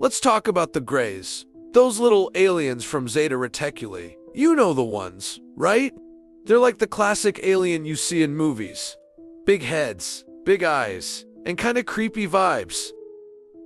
Let's talk about the Greys. Those little aliens from Zeta Reticuli. You know the ones, right? They're like the classic alien you see in movies. Big heads, big eyes, and kinda creepy vibes.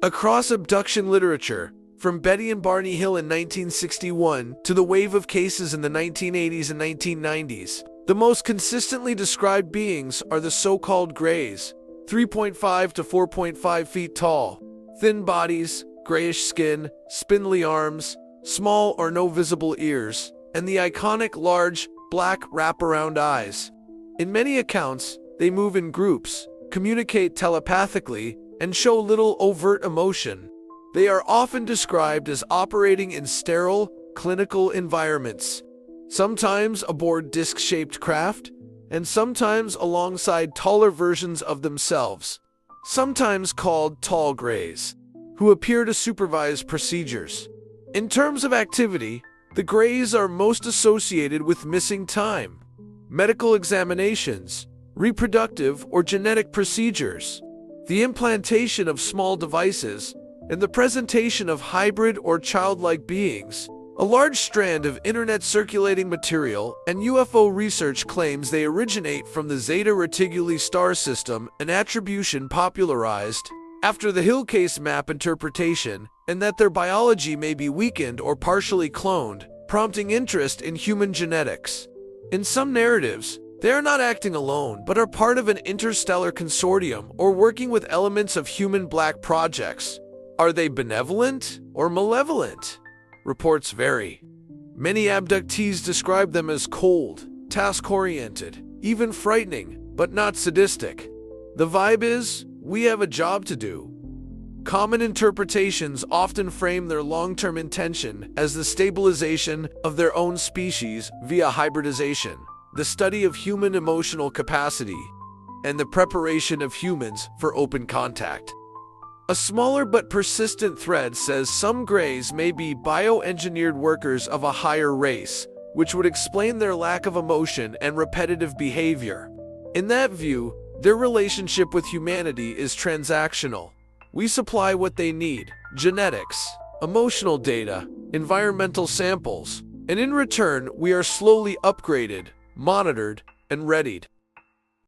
Across abduction literature, from Betty and Barney Hill in 1961 to the wave of cases in the 1980s and 1990s, the most consistently described beings are the so-called Greys, 3.5 to 4.5 feet tall, thin bodies, grayish skin, spindly arms, small or no visible ears, and the iconic large, black wraparound eyes. In many accounts, they move in groups, communicate telepathically, and show little overt emotion. They are often described as operating in sterile, clinical environments, sometimes aboard disc-shaped craft, and sometimes alongside taller versions of themselves, sometimes called tall Greys, who appear to supervise procedures. In terms of activity, the Greys are most associated with missing time, medical examinations, reproductive or genetic procedures, the implantation of small devices, and the presentation of hybrid or childlike beings. A large strand of internet circulating material and UFO research claims they originate from the Zeta Reticuli star system, an attribution popularized after the Hill case map interpretation, and that their biology may be weakened or partially cloned, prompting interest in human genetics. In some narratives, they are not acting alone, but are part of an interstellar consortium or working with elements of human black projects. Are they benevolent or malevolent? Reports vary. Many abductees describe them as cold, task-oriented, even frightening, but not sadistic. The vibe is, we have a job to do. Common interpretations often frame their long-term intention as the stabilization of their own species via hybridization, the study of human emotional capacity, and the preparation of humans for open contact. A smaller but persistent thread says some Greys may be bioengineered workers of a higher race, which would explain their lack of emotion and repetitive behavior. In that view, their relationship with humanity is transactional. We supply what they need: genetics, emotional data, environmental samples, and in return, we are slowly upgraded, monitored, and readied.